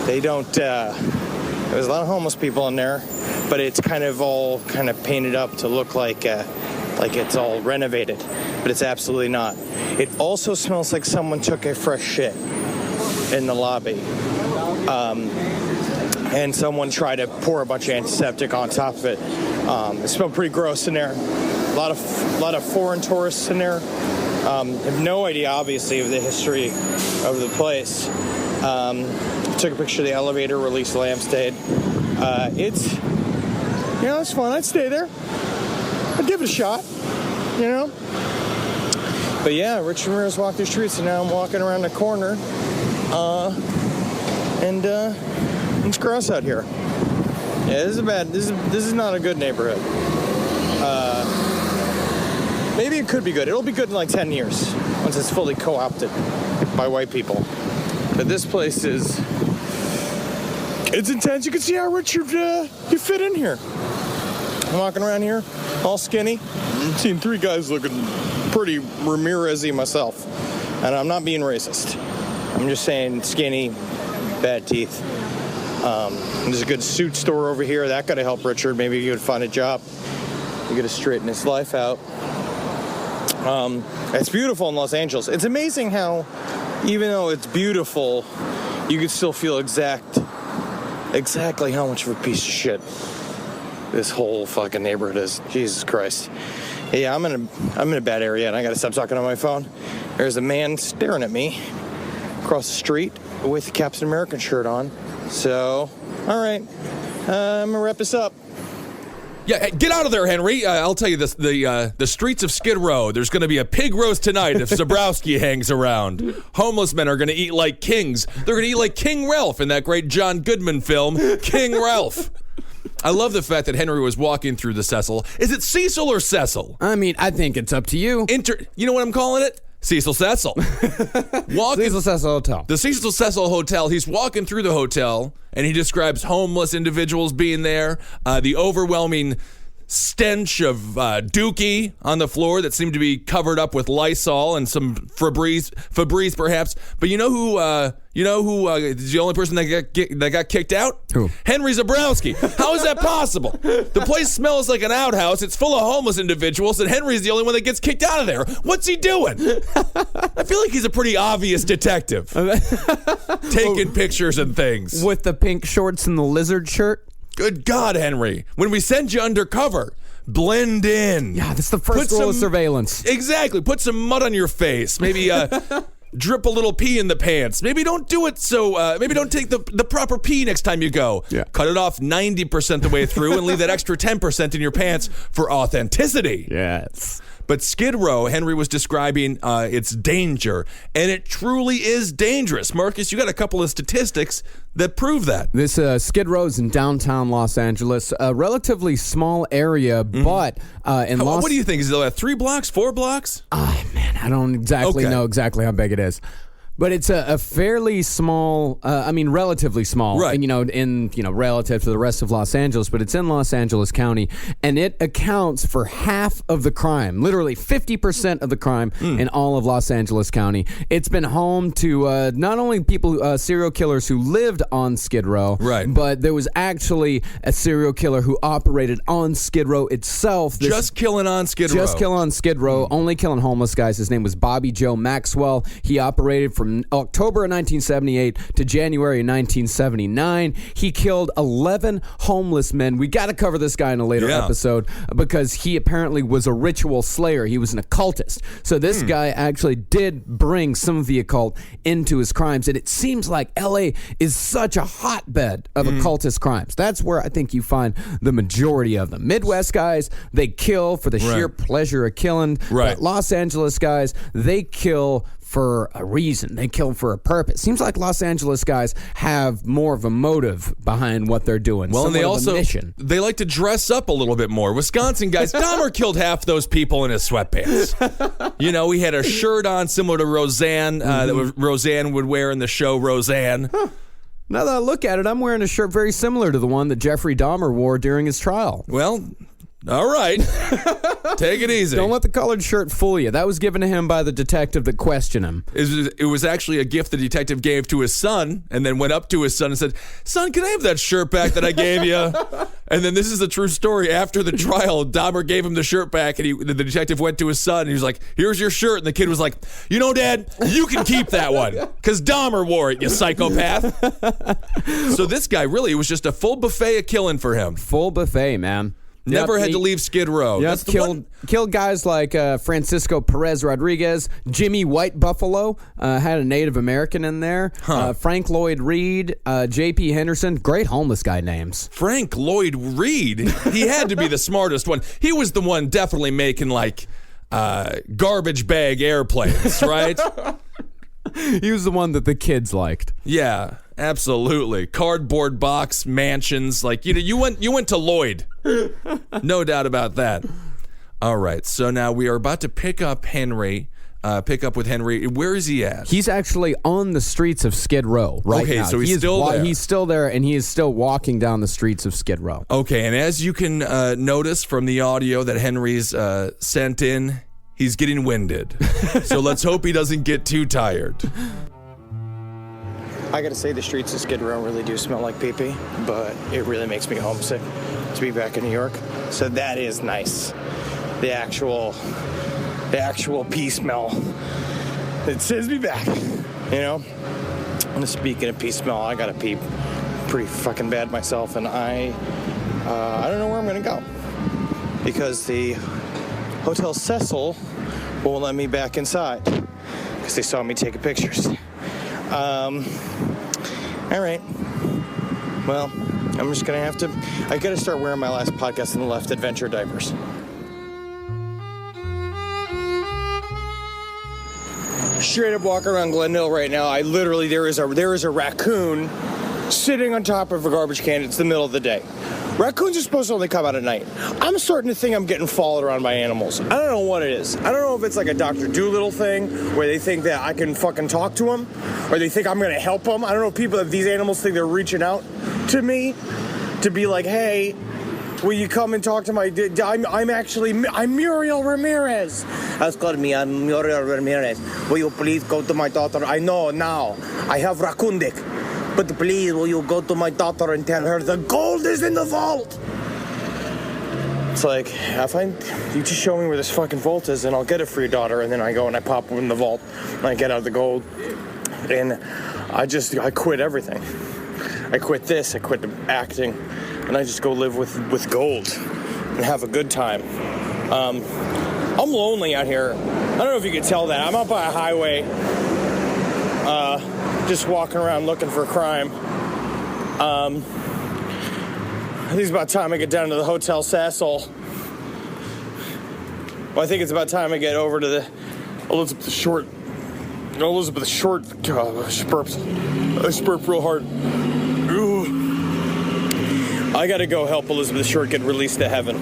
F: They don't, there's a lot of homeless people in there, but it's kind of all kind of painted up to look like it's all renovated, but it's absolutely not. It also smells like someone took a fresh shit in the lobby. And someone tried to pour a bunch of antiseptic on top of it. It smelled pretty gross in there. A lot of foreign tourists in there. I have no idea, obviously, of the history of the place. Took a picture of the elevator where Lisa Lamb stayed. It's fun. I'd stay there. I'd give it a shot, you know? But yeah, Rich Ramirez walked the streets, and now I'm walking around the corner. It's gross out here. Yeah, this is not a good neighborhood. Maybe it could be good. It'll be good in like 10 years once it's fully co-opted by white people. But this place it's intense. You can see how rich you fit in here. I'm walking around here, all skinny. I've seen 3 guys looking pretty Ramirez-y myself. And I'm not being racist. I'm just saying skinny, bad teeth. There's a good suit store over here. That could have helped Richard. Maybe he would find a job. He could have straightened his life out. It's beautiful in Los Angeles. It's amazing how, even though it's beautiful, you can still feel exactly how much of a piece of shit this whole fucking neighborhood is. Jesus Christ. Yeah, I'm in a bad area, and I gotta stop talking on my phone. There's a man staring at me across the street with a Captain America shirt on. So, all right, I'm gonna wrap this up.
B: Yeah, get out of there, Henry. I'll tell you this: the streets of Skid Row. There's going to be a pig roast tonight if Zabrowski hangs around. Homeless men are going to eat like kings. They're going to eat like King Ralph in that great John Goodman film, King Ralph. I love the fact that Henry was walking through the Cecil. Is it Cecil or Cecil?
C: I mean, I think it's up to you.
B: You know what I'm calling it? Cecil Cecil.
C: Cecil Cecil Hotel.
B: The Cecil Cecil Hotel. He's walking through the hotel, and he describes homeless individuals being there, the overwhelming stench of dookie on the floor that seemed to be covered up with Lysol and some Febreze perhaps. But you know who is the only person that got kicked out?
C: Who?
B: Henry Zabrowski. How is that possible? The place smells like an outhouse. It's full of homeless individuals, and Henry's the only one that gets kicked out of there. What's he doing? I feel like he's a pretty obvious detective. Taking pictures and things.
C: With the pink shorts and the lizard shirt?
B: Good God, Henry. When we send you undercover, blend in.
C: Yeah, that's the first rule of surveillance.
B: Exactly. Put some mud on your face. Maybe drip a little pee in the pants. Maybe don't do it so, maybe don't take the proper pee next time you go.
C: Yeah.
B: Cut it off 90% the way through and leave that extra 10% in your pants for authenticity.
C: Yes.
B: But Skid Row, Henry was describing its danger, and it truly is dangerous. Marcus, you got a couple of statistics that prove that.
C: This Skid Row is in downtown Los Angeles, a relatively small area, but
B: what do you think? Is it 3 blocks, 4 blocks?
C: Man, I don't exactly know exactly how big it is. But it's a fairly small, relatively small,
B: right?
C: Relative to the rest of Los Angeles, but it's in Los Angeles County, and it accounts for half of the crime, literally 50% of the crime in all of Los Angeles County. It's been home to not only people, serial killers who lived on Skid Row,
B: right?
C: But there was actually a serial killer who operated on Skid Row itself.
B: Just killing on Skid Row.
C: Just killing on Skid Row, only killing homeless guys. His name was Bobby Joe Maxwell. He operated for from October of 1978 to January of 1979. He killed 11 homeless men. We got to cover this guy in a later episode because he apparently was a ritual slayer. He was an occultist. So this guy actually did bring some of the occult into his crimes, and it seems like L.A. is such a hotbed of occultist crimes. That's where I think you find the majority of them. Midwest guys, they kill for the sheer pleasure of killing.
B: Right.
C: But Los Angeles guys, they kill for a reason. They kill for a purpose. Seems like Los Angeles guys have more of a motive behind what they're doing.
B: Well, and they
C: Somewhat of a
B: also
C: mission.
B: they like to dress up a little bit more. Wisconsin guys, Dahmer killed half those people in his sweatpants. You know, he had a shirt on similar to Roseanne that Roseanne would wear in the show Roseanne.
C: Now that I look at it, I'm wearing a shirt very similar to the one that Jeffrey Dahmer wore during his trial.
B: Well, all right. Take it easy.
C: Don't let the colored shirt fool you. That was given to him by the detective that questioned him.
B: It was actually a gift the detective gave to his son, and then went up to his son and said, "Son, can I have that shirt back that I gave you?" And then this is a true story. After the trial, Dahmer gave him the shirt back, and the detective went to his son, and he was like, "Here's your shirt." And the kid was like, "You know, Dad, you can keep that one, because Dahmer wore it, you psychopath." So this guy really, it was just a full buffet of killing for him.
C: Full buffet, man.
B: Never had to leave Skid Row.
C: Yep,
B: That's the
C: killed guys like Francisco Perez Rodriguez, Jimmy White Buffalo, had a Native American in there, Frank Lloyd Reed, J.P. Henderson, great homeless guy names.
B: Frank Lloyd Reed. He had to be the smartest one. He was the one definitely making like garbage bag airplanes, right?
C: He was the one that the kids liked.
B: Yeah, absolutely. Cardboard box mansions, like you went to Lloyd. No doubt about that. All right, so now we are about to pick up with Henry. Where is he at?
C: He's actually on the streets of Skid Row right now.
B: So he's still there.
C: He's still there, and he is still walking down the streets of Skid Row.
B: Okay, and as you can notice from the audio that Henry's sent in, he's getting winded. So let's hope he doesn't get too tired.
F: I gotta say, the streets of Skid Row really do smell like pee-pee, but it really makes me homesick to be back in New York. So that is nice. The actual pee smell. It sends me back, you know? And speaking of pee smell, I gotta pee pretty fucking bad myself, and I don't know where I'm gonna go. Because the Hotel Cecil won't let me back inside because they saw me taking pictures. All right. Well, I'm just gonna have to. I gotta start wearing my last podcast in the left adventure diapers. Straight up walking around Glendale right now. There is a raccoon sitting on top of a garbage can. It's the middle of the day. Raccoons are supposed to only come out at night. I'm starting to think I'm getting followed around by animals. I don't know what it is. I don't know if it's like a Dr. Dolittle thing where they think that I can fucking talk to them, or they think I'm going to help them. I don't know if these animals think they're reaching out to me to be like, hey, will you come and talk to my... I'm Muriel Ramirez. Excuse me, I'm Muriel Ramirez. Will you please go to my daughter? I know now. I have raccoon dick. But please, will you go to my daughter and tell her the gold is in the vault? It's like, you just show me where this fucking vault is and I'll get it for your daughter. And then I go and I pop in the vault and I get out the gold. And I quit everything. I quit this, I quit acting, and I just go live with gold and have a good time. I'm lonely out here. I don't know if you can tell that. I'm up by a highway. Just walking around looking for crime. I think it's about time I get down to the Hotel Cecil. Well, I think it's about time I get over to the Elizabeth Short. God, I spurped real hard. Ooh. I gotta go help Elizabeth Short get released to heaven.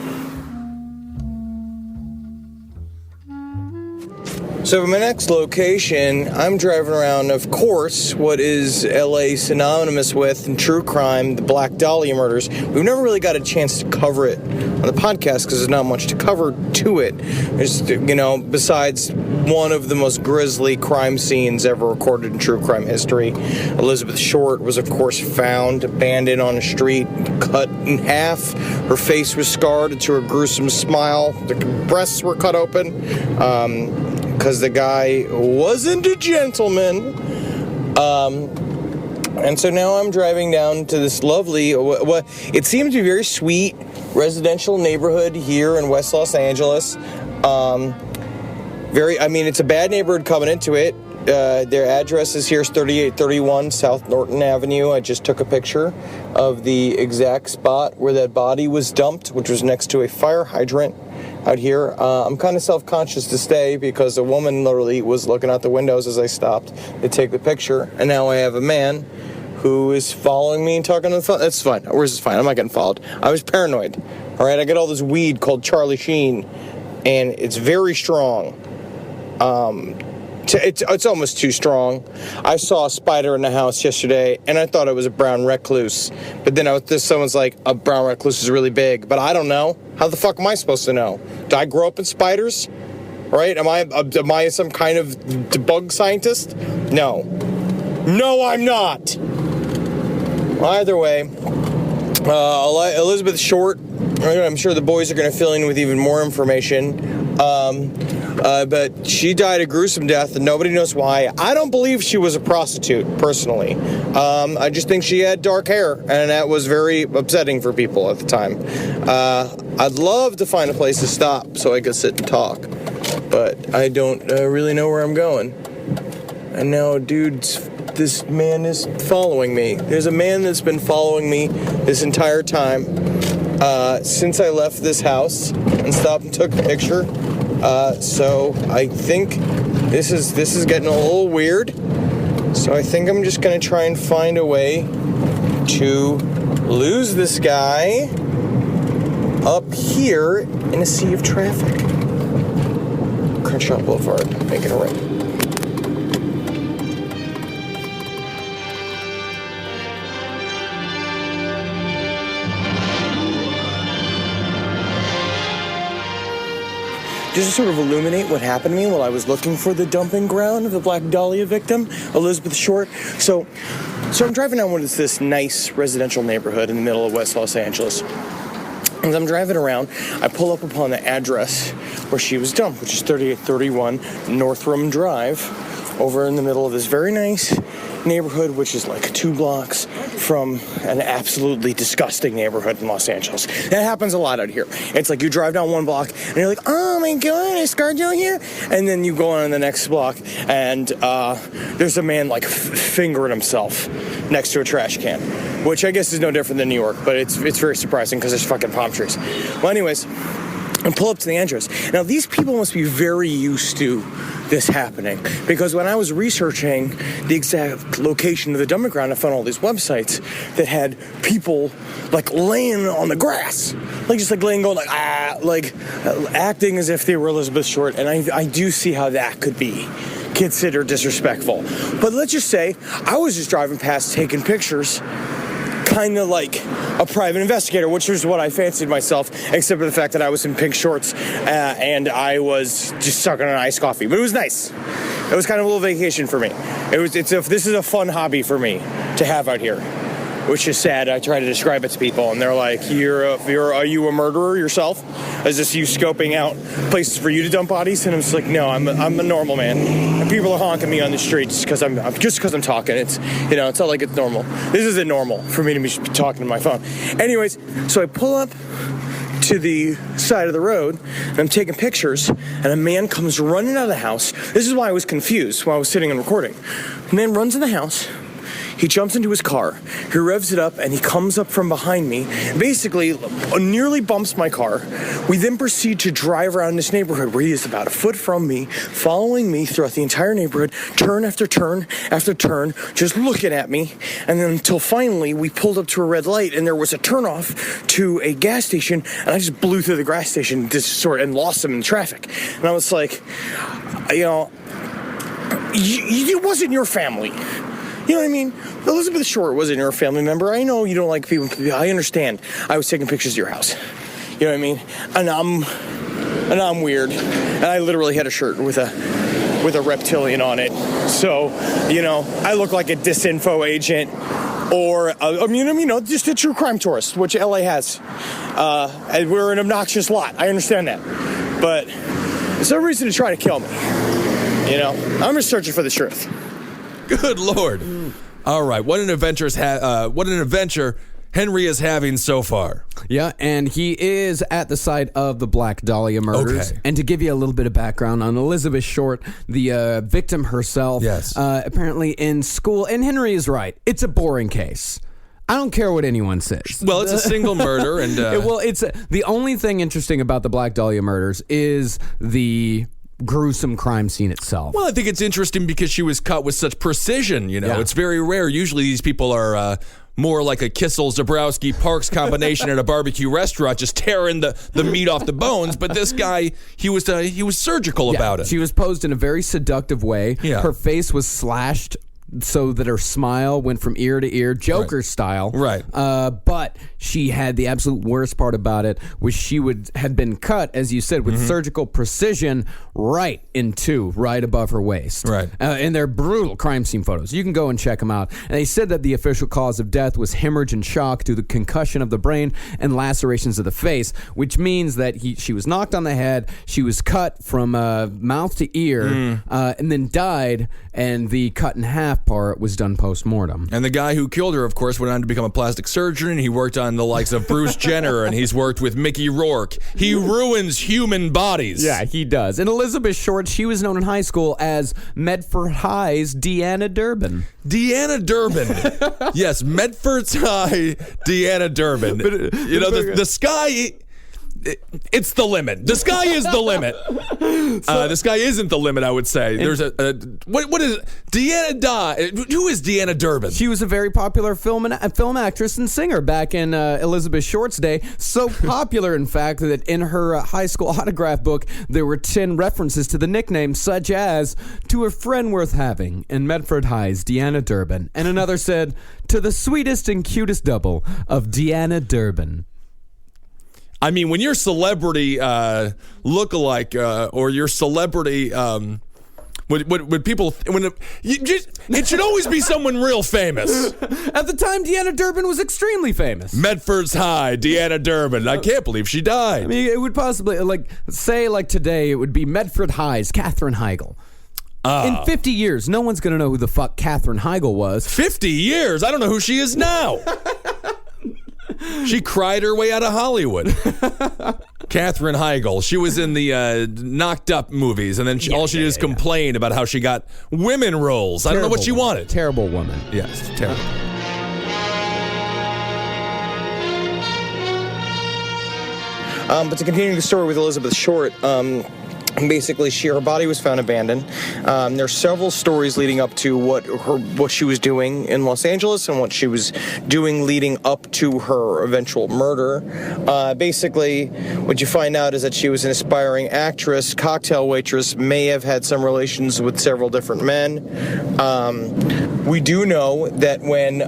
F: So for my next location, I'm driving around, of course, what is LA synonymous with in true crime, the Black Dahlia murders. We've never really got a chance to cover it on the podcast because there's not much to cover to it. There's, besides one of the most grisly crime scenes ever recorded in true crime history. Elizabeth Short was, of course, found abandoned on a street, cut in half. Her face was scarred into a gruesome smile. The breasts were cut open. Because the guy wasn't a gentleman. And so now I'm driving down to this lovely, what it seems to be very sweet residential neighborhood here in West Los Angeles. It's a bad neighborhood coming into it. Their address is here is 3831 South Norton Avenue. I just took a picture of the exact spot where that body was dumped, which was next to a fire hydrant out here. I'm kind of self-conscious to stay because a woman literally was looking out the windows as I stopped to take the picture. And now I have a man who is following me and talking on the phone. That's fine. It's fine. I'm not getting followed. I was paranoid. All right, I got all this weed called Charlie Sheen, and it's very strong. It's almost too strong. I saw a spider in the house yesterday, and I thought it was a brown recluse. But then someone's like, a brown recluse is really big. But I don't know. How the fuck am I supposed to know? Did I grow up in spiders? Right? Am I some kind of bug scientist? No. No, I'm not. Either way, Elizabeth Short, I'm sure the boys are going to fill in with even more information. But she died a gruesome death, and nobody knows why. I don't believe she was a prostitute, personally. I just think she had dark hair, and that was very upsetting for people at the time. I'd love to find a place to stop so I could sit and talk, but I don't really know where I'm going. And now, this man is following me. There's a man that's been following me this entire time since I left this house and stopped and took a picture. So I think this is getting a little weird. So I think I'm just going to try and find a way to lose this guy up here in a sea of traffic. Crenshaw Boulevard, making a right. Just to sort of illuminate what happened to me while I was looking for the dumping ground of the Black Dahlia victim, Elizabeth Short. So I'm driving down what is this nice residential neighborhood in the middle of West Los Angeles. As I'm driving around, I pull up upon the address where she was dumped, which is 3831 Northrum Drive, over in the middle of this very nice neighborhood, which is like 2 blocks from an absolutely disgusting neighborhood in Los Angeles. That happens a lot out here. It's like you drive down 1 block and you're like, oh my god, is ScarJo here? And then you go on the next block and there's a man like fingering himself next to a trash can, which I guess is no different than New York, but it's very surprising because there's fucking palm trees. Well, anyways, and pull up to the address. Now, these people must be very used to this happening, because when I was researching the exact location of the dumping ground, I found all these websites that had people like laying on the grass, like just like laying, going like acting as if they were Elizabeth Short, and I do see how that could be considered disrespectful. But let's just say I was just driving past taking pictures, kind of like a private investigator, which was what I fancied myself, except for the fact that I was in pink shorts and I was just sucking on iced coffee. But it was nice. It was kind of a little vacation for me. This is a fun hobby for me to have out here, which is sad. I try to describe it to people, and they're like, "Are you a murderer yourself? Is this you scoping out places for you to dump bodies?" And I'm just like, "No, I'm a normal man." And people are honking me on the streets because I'm talking. It's it's not like it's normal. This isn't normal for me to be talking to my phone. Anyways, so I pull up to the side of the road, and I'm taking pictures, and a man comes running out of the house. This is why I was confused while I was sitting and recording. The man runs in the house. He jumps into his car, he revs it up, and he comes up from behind me, basically nearly bumps my car. We then proceed to drive around this neighborhood where he is about a foot from me, following me throughout the entire neighborhood, turn after turn after turn, just looking at me. And then until finally we pulled up to a red light, and there was a turnoff to a gas station, and I just blew through the gas station and lost him in traffic. And I was like, it wasn't your family. You know what I mean? Elizabeth Short wasn't your family member. I know you don't like people. I understand. I was taking pictures of your house. You know what I mean? And I'm weird. And I literally had a shirt with a reptilian on it. So, I look like a disinfo agent, or just a true crime tourist, which LA has. And we're an obnoxious lot. I understand that. But there's no reason to try to kill me. I'm just searching for the truth.
B: Good Lord. All right, what an adventure Henry is having so far.
C: Yeah, and he is at the site of the Black Dahlia murders.
B: Okay.
C: And to give you a little bit of background on Elizabeth Short, the victim herself,
B: Yes.
C: Apparently in school, and Henry is right, it's a boring case. I don't care what anyone says.
B: Well, it's a single murder, and
C: It's the only thing interesting about the Black Dahlia murders is the gruesome crime scene itself.
B: well, I think it's interesting because she was cut with such precision.
C: Yeah.
B: It's very rare. Usually, these people are more like a Kissel, Zabrowski, Parks combination at a barbecue restaurant, just tearing the meat off the bones. But this guy, he was surgical about it.
C: She was posed in a very seductive way.
B: Yeah.
C: Her face was slashed so that her smile went from ear to ear, Joker style.
B: Right.
C: But she had the absolute worst part about it, which she had been cut, as you said, with surgical precision right in two, right above her waist.
B: Right.
C: And they're brutal crime scene photos. You can go and check them out. And they said that the official cause of death was hemorrhage and shock due to the concussion of the brain and lacerations of the face, which means that she was knocked on the head, she was cut from mouth to ear, and then died, and the cut in half part was done post-mortem.
B: And the guy who killed her, of course, went on to become a plastic surgeon. He worked on the likes of Bruce Jenner, and he's worked with Mickey Rourke. He ruins human bodies.
C: Yeah, he does. And Elizabeth Short, she was known in high school as Medford High's Deanna Durbin.
B: Deanna Durbin. Yes, Medford's High, Deanna Durbin. The sky... It's the limit. The sky is the limit. The sky isn't the limit, I would say. There's what is it? Who is Deanna Durbin?
C: She was a very popular film actress and singer back in Elizabeth Short's day. So popular, in fact, that in her high school autograph book, there were 10 references to the nickname, such as, to a friend worth having in Medford High's Deanna Durbin. And another said, to the sweetest and cutest double of Deanna Durbin.
B: I mean, when your celebrity lookalike or your celebrity, when people, it should always be someone real famous.
C: At the time, Deanna Durbin was extremely famous.
B: Medford's High, Deanna Durbin. I can't believe she died.
C: I mean, it would possibly, say today, it would be Medford High's Katherine Heigl. In 50 years, no one's going to know who the fuck Katherine Heigl was.
B: 50 years? I don't know who she is now. She cried her way out of Hollywood. Katherine Heigl. She was in the Knocked Up movies, and then all she did is complain about how she got women roles. I don't know what she wanted.
C: Terrible woman.
B: Yes, terrible.
F: But to continue the story with Elizabeth Short, basically, her body was found abandoned. There are several stories leading up to what she was doing in Los Angeles and what she was doing leading up to her eventual murder. Basically, what you find out is that she was an aspiring actress, cocktail waitress, may have had some relations with several different men. We do know that when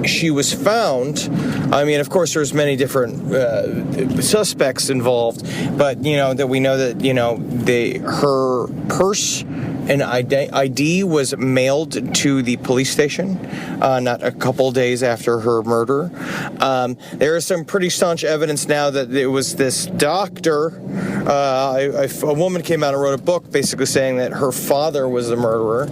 F: she was found, I mean, of course, there's many different suspects involved, but that we know that her purse and ID was mailed to the police station not a couple days after her murder. There is some pretty staunch evidence now that it was this doctor. A woman came out and wrote a book basically saying that her father was the murderer.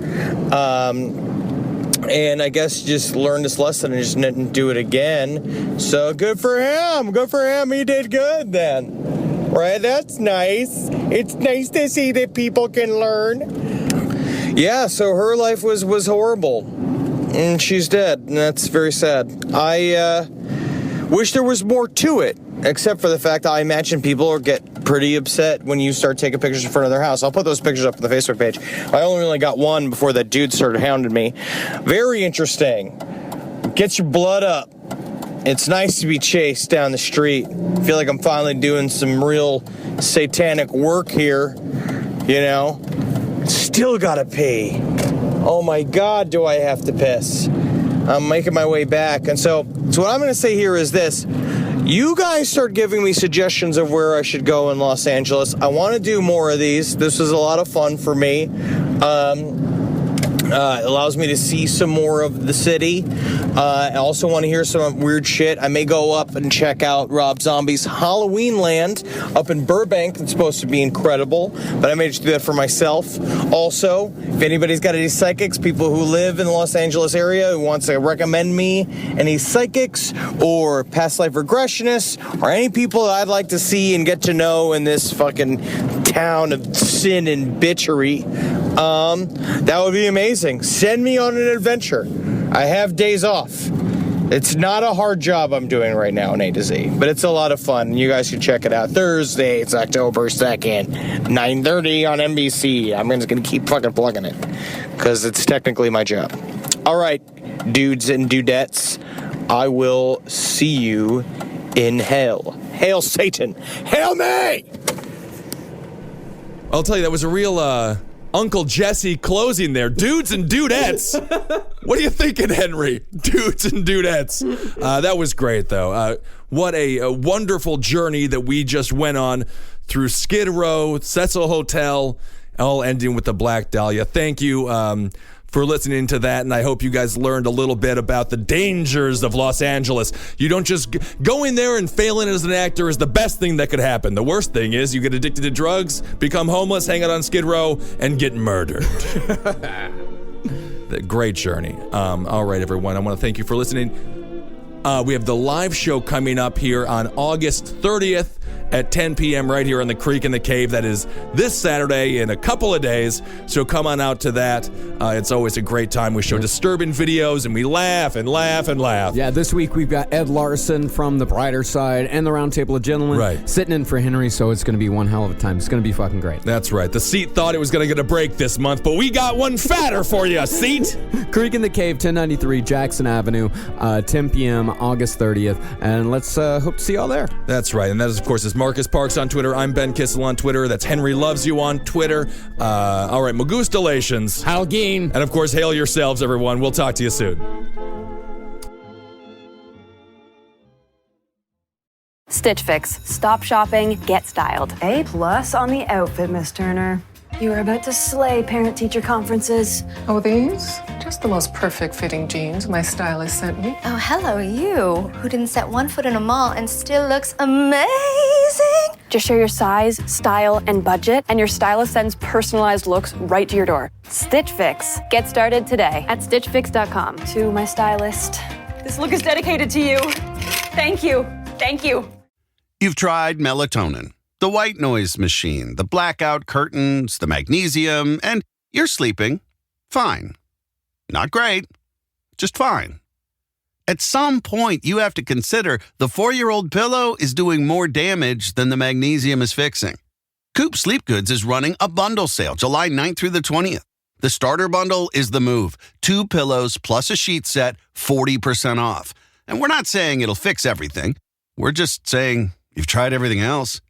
F: And I guess just learned this lesson and just didn't do it again. So good for him. Good for him. He did good then. Right? That's nice. It's nice to see that people can learn. Yeah, so her life was horrible. And she's dead. And that's very sad. I wish there was more to it, except for the fact that I imagine people get pretty upset when you start taking pictures in front of their house. I'll put those pictures up on the Facebook page. I only really got one before that dude started hounding me. Very interesting. Get your blood up. It's nice to be chased down the street. I feel like I'm finally doing some real satanic work here. Still gotta pee. Oh my God, do I have to piss. I'm making my way back. And so what I'm gonna say here is this. You guys start giving me suggestions of where I should go in Los Angeles. I want to do more of these. This was a lot of fun for me. It allows me to see some more of the city. I also want to hear some weird shit. I may go up and check out Rob Zombie's Halloween Land up in Burbank. It's supposed to be incredible, but I may just do that for myself. Also, if anybody's got any psychics, people who live in the Los Angeles area who wants to recommend me any psychics or past life regressionists or any people that I'd like to see and get to know in this fucking town of sin and bitchery, that would be amazing. Send me on an adventure. I have days off. It's not a hard job I'm doing right now in A to Z, but it's a lot of fun. You guys can check it out. Thursday, it's October 2nd, 9:30 on NBC. I'm just going to keep fucking plugging it because it's technically my job. All right, dudes and dudettes, I will see you in hell. Hail Satan. Hail me!
B: I'll tell you, that was a real Uncle Jesse closing there. Dudes and dudettes. What are you thinking, Henry? Dudes and dudettes. That was great, though. What a wonderful journey that we just went on through Skid Row, Cecil Hotel, all ending with the Black Dahlia. Thank you for listening to that, and I hope you guys learned a little bit about the dangers of Los Angeles. You don't just going there and failing as an actor is the best thing that could happen. The worst thing is you get addicted to drugs, become homeless, hang out on Skid Row, and get murdered. Great journey. All right, everyone, I want to thank you for listening. We have the live show coming up here on August 30th at 10 p.m. right here on the Creek in the Cave. That is this Saturday in a couple of days, so come on out to that. It's always a great time. We show disturbing videos, and we laugh and laugh and laugh.
C: Yeah, this week we've got Ed Larson from The Brighter Side and the Round Table of Gentlemen sitting in for Henry, so it's going to be one hell of a time. It's going to be fucking great.
B: That's right. The seat thought it was going to get a break this month, but we got one fatter for you, seat.
C: Creek in the Cave, 1093 Jackson Avenue, 10 p.m., August 30th, and let's hope to see y'all there.
B: That's right, and that is, of course, Marcus Parks on Twitter. I'm Ben Kissel on Twitter. That's Henry Loves You on Twitter. All right, Magustalations.
C: Halgeen.
B: And, of course, hail yourselves, everyone. We'll talk to you soon.
H: Stitch Fix. Stop shopping, get styled.
I: A+ on the outfit, Miss Turner. You are about to slay parent-teacher conferences.
J: Oh, these? Just the most perfect fitting jeans my stylist sent me.
K: Oh, hello, you, who didn't set one foot in a mall and still looks amazing.
H: Just share your size, style, and budget, and your stylist sends personalized looks right to your door. Stitch Fix. Get started today at StitchFix.com.
I: To my stylist.
H: This look is dedicated to you. Thank you. Thank you.
L: You've tried melatonin, the white noise machine, the blackout curtains, the magnesium, and you're sleeping fine. Not great, just fine. At some point, you have to consider the 4-year-old pillow is doing more damage than the magnesium is fixing. Coop Sleep Goods is running a bundle sale July 9th through the 20th. The starter bundle is the move. 2 pillows plus a sheet set, 40% off. And we're not saying it'll fix everything. We're just saying you've tried everything else.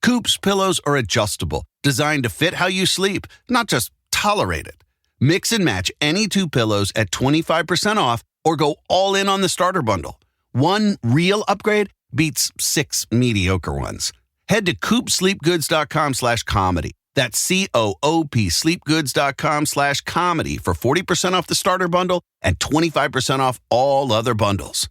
L: Coop's pillows are adjustable, designed to fit how you sleep, not just tolerate it. Mix and match any 2 pillows at 25% off or go all in on the starter bundle. One real upgrade beats 6 mediocre ones. Head to coopsleepgoods.com/comedy. That's COOP sleepgoods.com/comedy for 40% off the starter bundle and 25% off all other bundles.